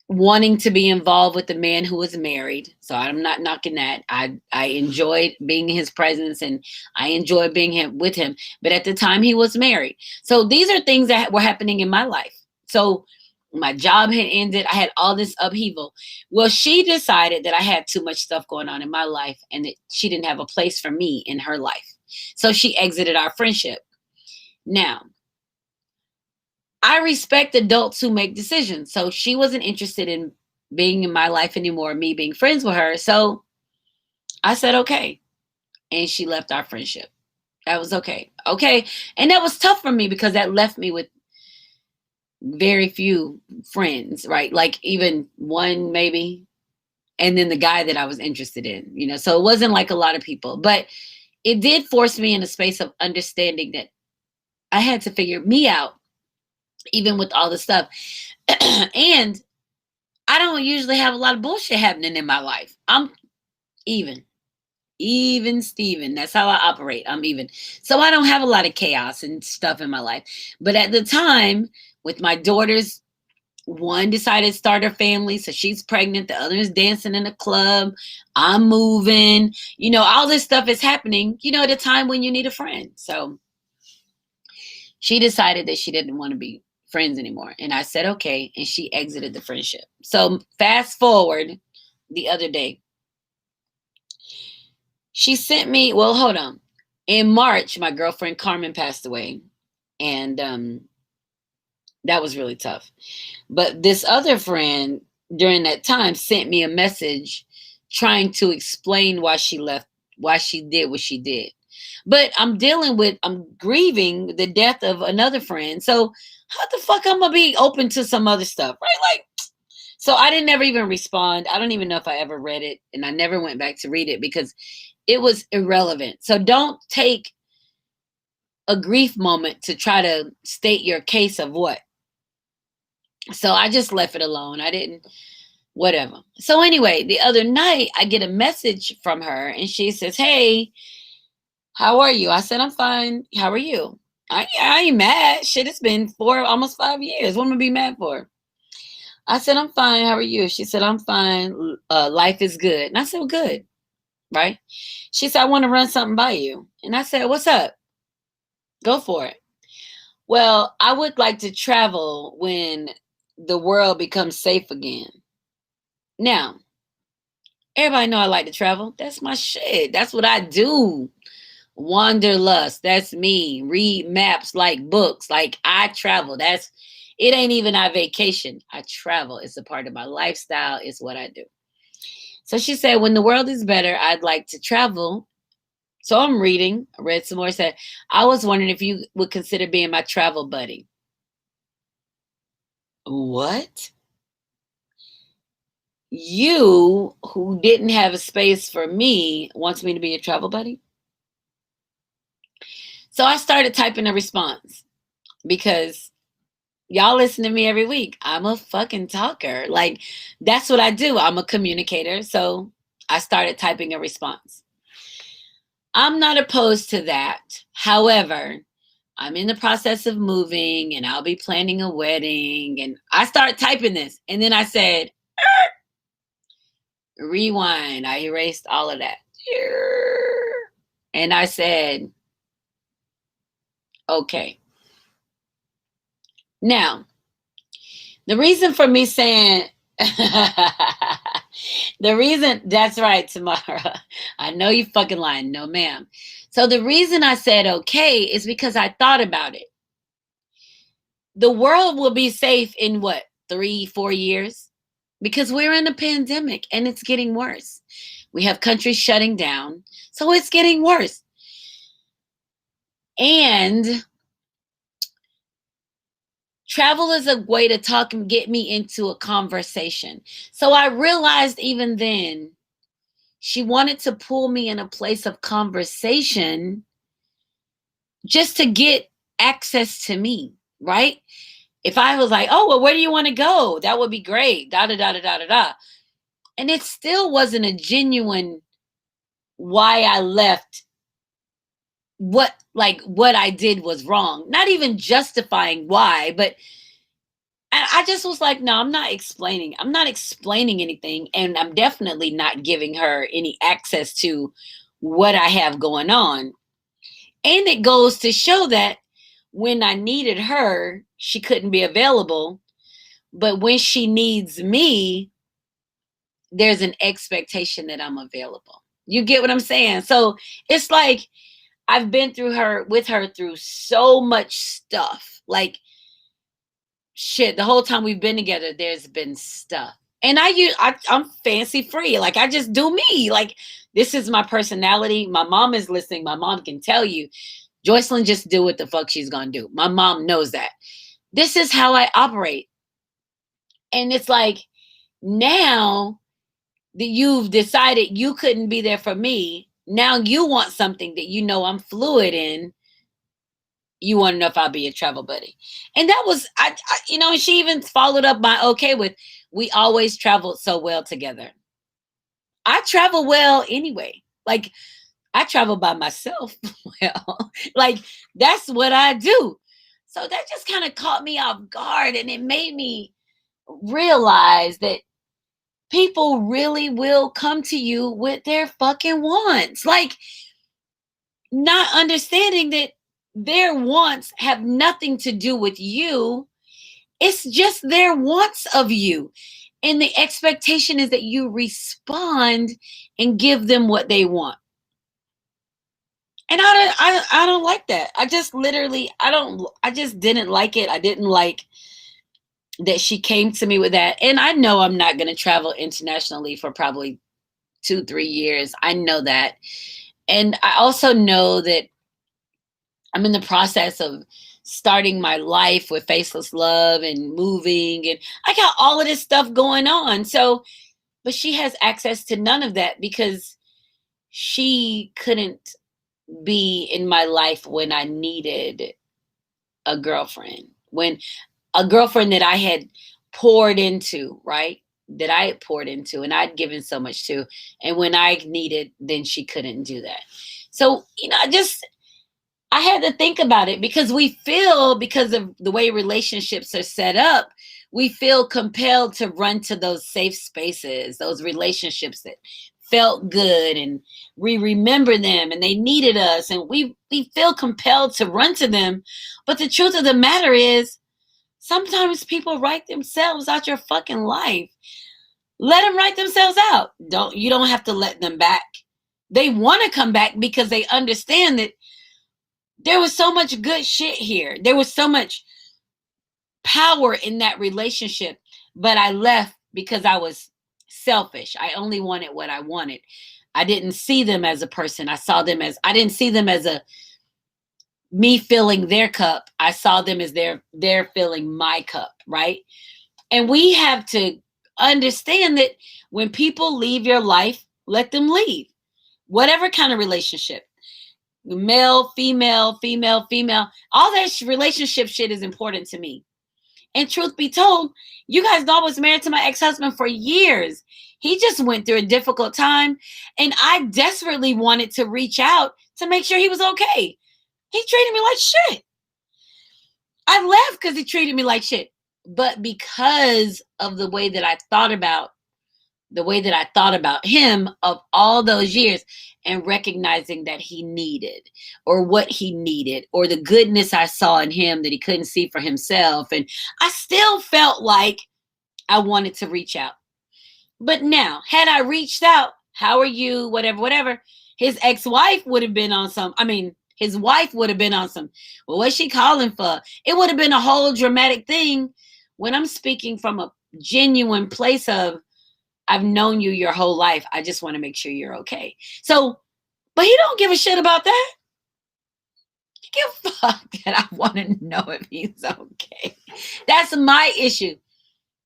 wanting to be involved with the man who was married. So I'm not knocking that. I enjoyed being in his presence, and I enjoyed being with him. But at the time, he was married. So these are things that were happening in my life. So my job had ended. I had all this upheaval. Well, she decided that I had too much stuff going on in my life and that she didn't have a place for me in her life. So she exited our friendship. Now, I respect adults who make decisions. So she wasn't interested in being in my life anymore, me being friends with her. So I said, okay. And she left our friendship. That was okay. Okay. And that was tough for me because that left me with very few friends, right? Like even one maybe. And then the guy that I was interested in, so it wasn't like a lot of people, but it did force me in a space of understanding that I had to figure me out, even with all the stuff. And I don't usually have a lot of bullshit happening in my life. I'm even Steven. That's how I operate. I'm even. So I don't have a lot of chaos and stuff in my life. But at the time, with my daughters, one decided to start her family, so she's pregnant. The other is dancing in a club. I'm moving. All this stuff is happening, at a time when you need a friend. So she decided that she didn't want to be friends anymore. And I said, okay. And she exited the friendship. So fast forward the other day, she sent me, well, hold on. In March, my girlfriend Carmen passed away. And that was really tough. But this other friend during that time sent me a message trying to explain why she left, why she did what she did. But I'm grieving the death of another friend. So how the fuck I'm gonna be open to some other stuff, right? Like, so I didn't ever even respond. I don't even know if I ever read it, and I never went back to read it because it was irrelevant. So don't take a grief moment to try to state your case of what. So I just left it alone. I didn't, whatever. So anyway, the other night I get a message from her and she says, "Hey, how are you?" I said, "I'm fine. How are you?" I ain't mad. Shit, it's been almost 5 years. What am I be mad for? I said, "I'm fine. How are you?" She said, "I'm fine. Life is good." And I said, "Well, good." Right? She said, "I want to run something by you." And I said, "What's up? Go for it." Well, I would like to travel when the world becomes safe again. Now, everybody know I like to travel. That's my shit. That's what I do. Wanderlust. That's me. Read maps like books. Like I travel. That's it ain't even a vacation. I travel. It's a part of my lifestyle. It's what I do. So she said, when the world is better, I'd like to travel. So I'm reading. I read some more. Said, I was wondering if you would consider being my travel buddy. What? You, who didn't have a space for me, wants me to be your travel buddy? So I started typing a response because y'all listen to me every week. I'm a fucking talker. Like, that's what I do. I'm a communicator. So I started typing a response. I'm not opposed to that. However, I'm in the process of moving and I'll be planning a wedding. And I start typing this. And then I said, rewind. I erased all of that. And I said, okay. Now, the reason for me saying, the reason, that's right, Tamara. I know you fucking lying. No, ma'am. So the reason I said okay is because I thought about it. The world will be safe in what, 3, 4 years? Because we're in a pandemic and it's getting worse. We have countries shutting down. So it's getting worse. And travel is a way to talk and get me into a conversation. So I realized even then, she wanted to pull me in a place of conversation just to get access to me, right? If I was like, oh, well, where do you want to go? That would be great. Da da da da da da da. And it still wasn't a genuine why I left. What I did was wrong. Not even justifying why, but I just was like, no, I'm not explaining. I'm not explaining anything. And I'm definitely not giving her any access to what I have going on. And it goes to show that when I needed her, she couldn't be available. But when she needs me, there's an expectation that I'm available. You get what I'm saying? So it's like I've been with her through so much stuff. Like, shit, the whole time we've been together, there's been stuff. And I'm fancy free. Like, I just do me. Like, this is my personality. My mom is listening. My mom can tell you, Joycelyn just do what the fuck she's gonna do. My mom knows that. This is how I operate. And it's like, now that you've decided you couldn't be there for me, now you want something that you know I'm fluid in. You want to know if I'll be a travel buddy. And that was, she even followed up my okay with, we always traveled so well together. I travel well anyway. Like, I travel by myself. Well, like, that's what I do. So that just kind of caught me off guard. And it made me realize that people really will come to you with their fucking wants. Like, not understanding that their wants have nothing to do with you. It's just their wants of you. And the expectation is that you respond and give them what they want. And I don't like that. I just literally I just didn't like it. I didn't like that she came to me with that. And I know I'm not going to travel internationally for probably 2-3 years. I know that. And I also know that I'm in the process of starting my life with Faceless Love and moving, and I got all of this stuff going on. So, but she has access to none of that because she couldn't be in my life when I needed a girlfriend. When a girlfriend that I had poured into, right? That I had poured into and I'd given so much to. And when I needed, then she couldn't do that. So, I had to think about it because we feel, because of the way relationships are set up, we feel compelled to run to those safe spaces, those relationships that felt good, and we remember them and they needed us, and we feel compelled to run to them. But the truth of the matter is, sometimes people write themselves out your fucking life. Let them write themselves out. You don't have to let them back. They want to come back because they understand that there was so much good shit here. There was so much power in that relationship, but I left because I was selfish. I only wanted what I wanted. I didn't see them as a person. I didn't see them as a me filling their cup. I saw them as they're filling my cup, right? And we have to understand that when people leave your life, let them leave. Whatever kind of relationship. Male, female, female, female, all that relationship shit is important to me. And truth be told, you guys know I was married to my ex-husband for years. He just went through a difficult time, and I desperately wanted to reach out to make sure he was okay. He treated me like shit. I left because he treated me like shit. But because of the way that I thought about him of all those years, and recognizing that he needed, or what he needed, or the goodness I saw in him that he couldn't see for himself. And I still felt like I wanted to reach out. But now, had I reached out, how are you, whatever, his ex-wife would have been on some, his wife would have been on some, well, what's she calling for? It would have been a whole dramatic thing, when I'm speaking from a genuine place of, I've known you your whole life. I just want to make sure you're okay. So, but he don't give a shit about that. He give a fuck that I want to know if he's okay. That's my issue.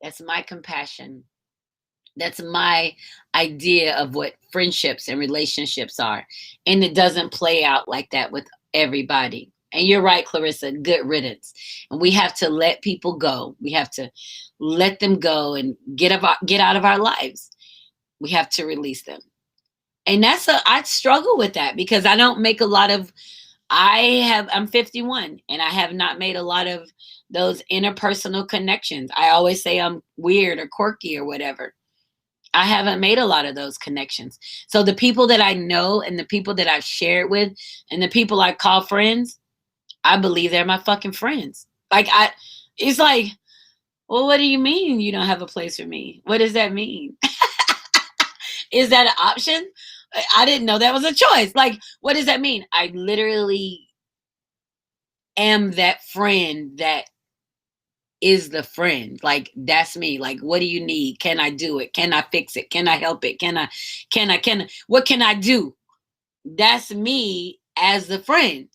That's my compassion. That's my idea of what friendships and relationships are. And it doesn't play out like that with everybody. And you're right, Clarissa, good riddance. And we have to let people go. We have to let them go and get out of our lives. We have to release them. And I struggle with that because I don't make a lot of, I'm 51 and I have not made a lot of those interpersonal connections. I always say I'm weird or quirky or whatever. I haven't made a lot of those connections. So the people that I know and the people that I've shared with and the people I call friends, I believe they're my fucking friends. It's like, well, what do you mean you don't have a place for me? What does that mean? Is that an option? I didn't know that was a choice. Like, what does that mean? I literally am that friend that is the friend. Like, that's me. Like, what do you need? Can I do it? Can I fix it? Can I help it? What can I do? That's me as the friend.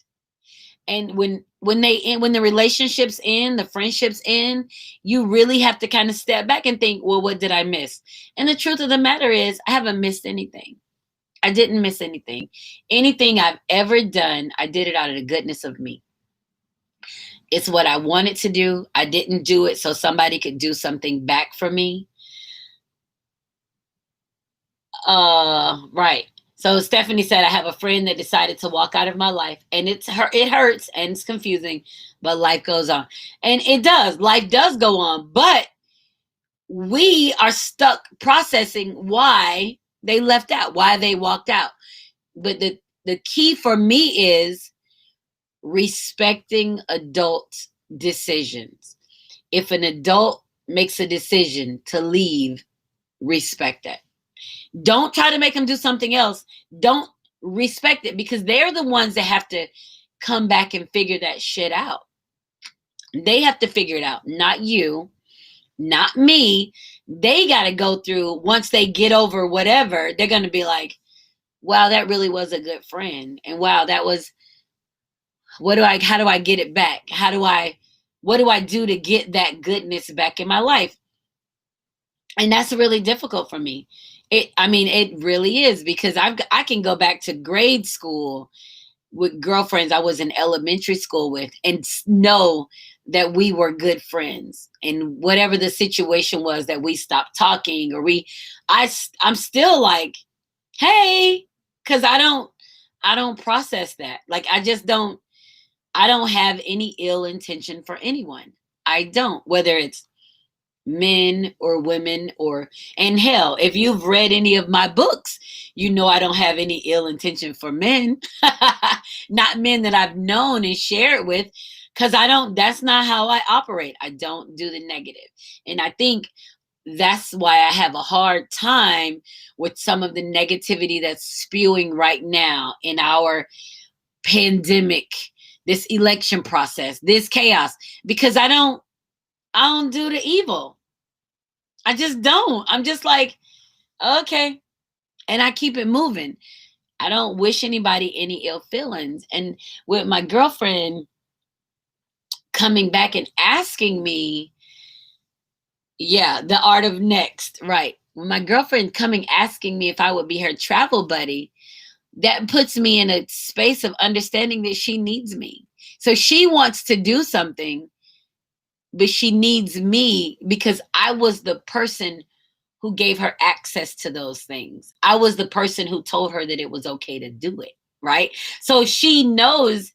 And when the relationships end, the friendships end, you really have to kind of step back and think, well, what did I miss? And the truth of the matter is, I haven't missed anything. I didn't miss anything. Anything I've ever done, I did it out of the goodness of me. It's what I wanted to do. I didn't do it so somebody could do something back for me. Right. So Stephanie said, I have a friend that decided to walk out of my life, and it hurts and it's confusing, but life goes on. And it does. Life does go on, but we are stuck processing why they left out, why they walked out. But the key for me is respecting adult decisions. If an adult makes a decision to leave, respect that. Don't try to make them do something else. Don't respect it, because they're the ones that have to come back and figure that shit out. They have to figure it out, not you, not me. They got to go through, once they get over whatever, they're going to be like, wow, that really was a good friend. And wow, that was, how do I get it back? What do I do to get that goodness back in my life? And that's really difficult for me. It really is, because I can go back to grade school with girlfriends I was in elementary school with and know that we were good friends. And whatever the situation was that we stopped talking, or I'm still like, hey, because I don't process that. Like, I don't have any ill intention for anyone. I don't, whether it's men or women, and hell, if you've read any of my books, you know I don't have any ill intention for men. Not men that I've known and shared with, because that's not how I operate. I don't do the negative. And I think that's why I have a hard time with some of the negativity that's spewing right now in our pandemic, this election process, this chaos, because I don't do the evil. I just don't. I'm just like, okay. And I keep it moving. I don't wish anybody any ill feelings. And with my girlfriend coming back and asking me, yeah, the art of next, right. When my girlfriend coming asking me if I would be her travel buddy, that puts me in a space of understanding that she needs me. So she wants to do something, but she needs me because I was the person who gave her access to those things. I was the person who told her that it was okay to do it, right? So she knows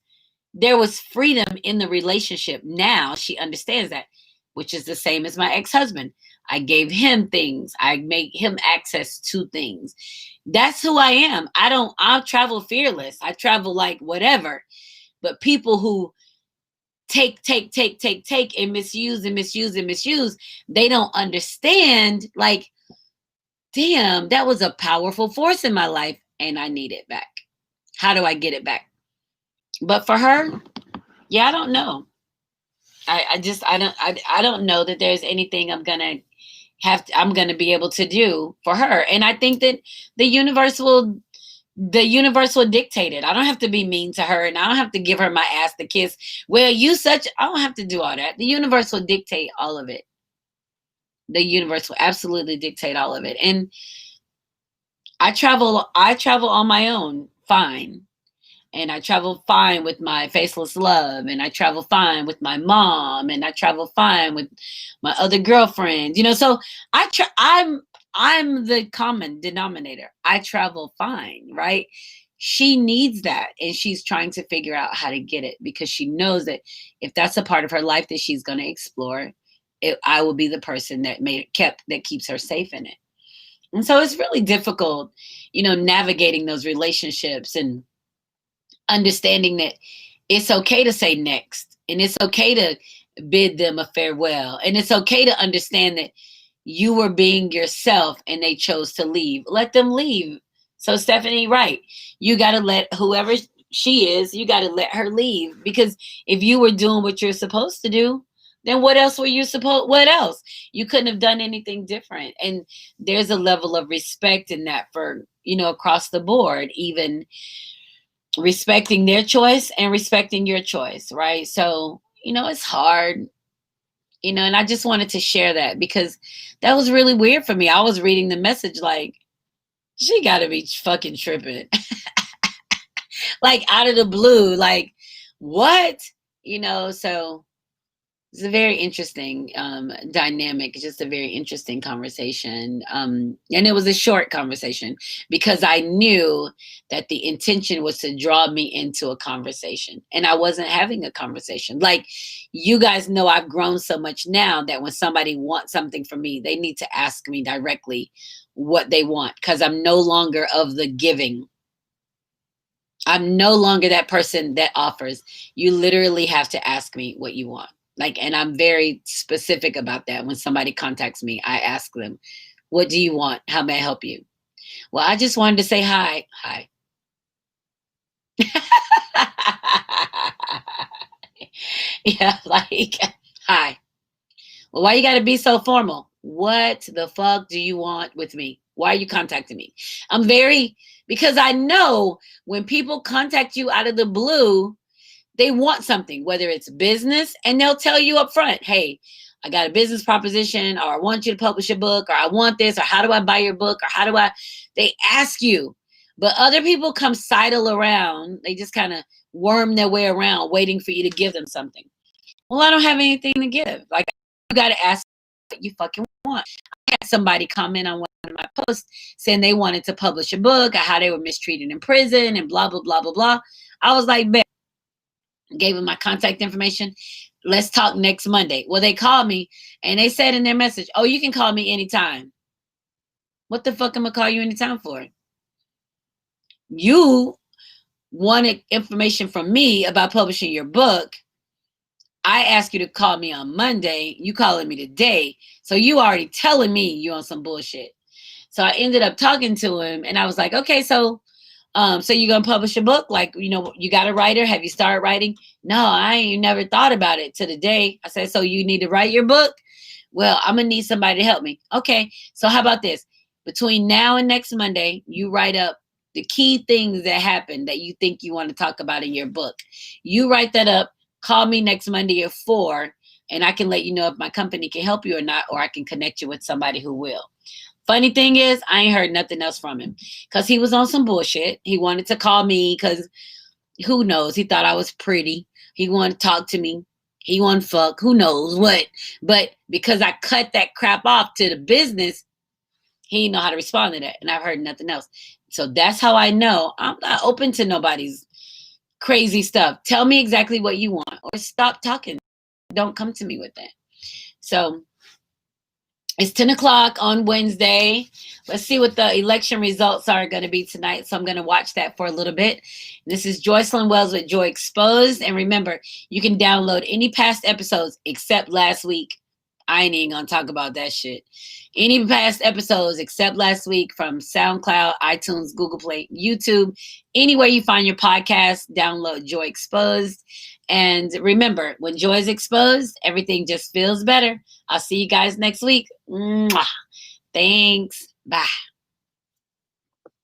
there was freedom in the relationship. Now she understands that, which is the same as my ex-husband. I gave him things. I made him access to things. That's who I am. I'll travel fearless. I travel like whatever. But people who take and misuse and misuse and misuse, they don't understand, like, damn, that was a powerful force in my life and I need it back. How do I get it back? But for her, yeah, I don't know. I don't know that there's anything I'm gonna be able to do for her. And I think that the universe will dictate it. I don't have to be mean to her, and I don't have to give her my ass to kiss. Well, I don't have to do all that. The universe will dictate all of it. The universe will absolutely dictate all of it. And I travel on my own, fine. And I travel fine with my faceless love, and I travel fine with my mom, and I travel fine with my other girlfriends. So I'm the common denominator. I travel fine, right? She needs that, and she's trying to figure out how to get it, because she knows that if that's a part of her life that she's going to explore, I will be the person that keeps her safe in it. And so it's really difficult, navigating those relationships and understanding that it's okay to say next, and it's okay to bid them a farewell, and it's okay to understand that you were being yourself and they chose to leave. Let them leave. So Stephanie, right, you got to let whoever she is, you got to let her leave, because if you were doing what you're supposed to do, then what else? You couldn't have done anything different. And there's a level of respect in that for, across the board, even respecting their choice and respecting your choice, right? So, it's hard, and I just wanted to share that, because that was really weird for me. I was reading the message like, she got to be fucking tripping. Like, out of the blue, like, what? So it's a very interesting dynamic. It's just a very interesting conversation. And it was a short conversation, because I knew that the intention was to draw me into a conversation. And I wasn't having a conversation. Like, you guys know, I've grown so much now that when somebody wants something from me, they need to ask me directly what they want, because I'm no longer of the giving. I'm no longer that person that offers. You literally have to ask me what you want. Like, and I'm very specific about that. When somebody contacts me, I ask them, what do you want? How may I help you? Well, I just wanted to say hi. Hi. Yeah, like, hi. Well, why you got to be so formal? What the fuck do you want with me? Why are you contacting me? I'm very, because I know when people contact you out of the blue, they want something, whether it's business, and they'll tell you up front, hey, I got a business proposition, or I want you to publish a book, or I want this, or how do I buy your book, or how do I, they ask you. But other people come sidle around. They just kind of worm their way around waiting for you to give them something. Well, I don't have anything to give. Like, you got to ask what you fucking want. I had somebody comment on one of my posts saying they wanted to publish a book, or how they were mistreated in prison, and blah, blah, blah, blah, blah. I was like, bet. Gave them my contact information. Let's talk next Monday. Well, they called me and they said in their message, oh, you can call me anytime. What the fuck am I call you anytime for? You wanted information from me about publishing your book. I asked you to call me on Monday. You calling me today. So you already telling me you on some bullshit. So I ended up talking to him and I was like, okay, so you're gonna publish a book? Like, you got a writer? Have you started writing? No, I ain't never thought about it to the day. I said, so you need to write your book? Well, I'm gonna need somebody to help me. Okay, so how about this? Between now and next Monday, you write up the key things that happened that you think you want to talk about in your book. You write that up, call me next Monday at 4, and I can let you know if my company can help you or not, or I can connect you with somebody who will. Funny thing is, I ain't heard nothing else from him because he was on some bullshit. He wanted to call me because who knows? He thought I was pretty. He wanted to talk to me. He wanted to fuck. Who knows what? But because I cut that crap off to the business, he didn't know how to respond to that. And I've heard nothing else. So that's how I know I'm not open to nobody's crazy stuff. Tell me exactly what you want or stop talking. Don't come to me with that. So it's 10 o'clock on Wednesday. Let's see what the election results are going to be tonight. So I'm going to watch that for a little bit. This is Joycelyn Wells with Joy Exposed. And remember, you can download any past episodes except last week. I ain't even going to talk about that shit. Any past episodes except last week from SoundCloud, iTunes, Google Play, YouTube, anywhere you find your podcast, download Joy Exposed. And remember, when joy is exposed, everything just feels better. I'll see you guys next week. Mwah. Thanks. Bye.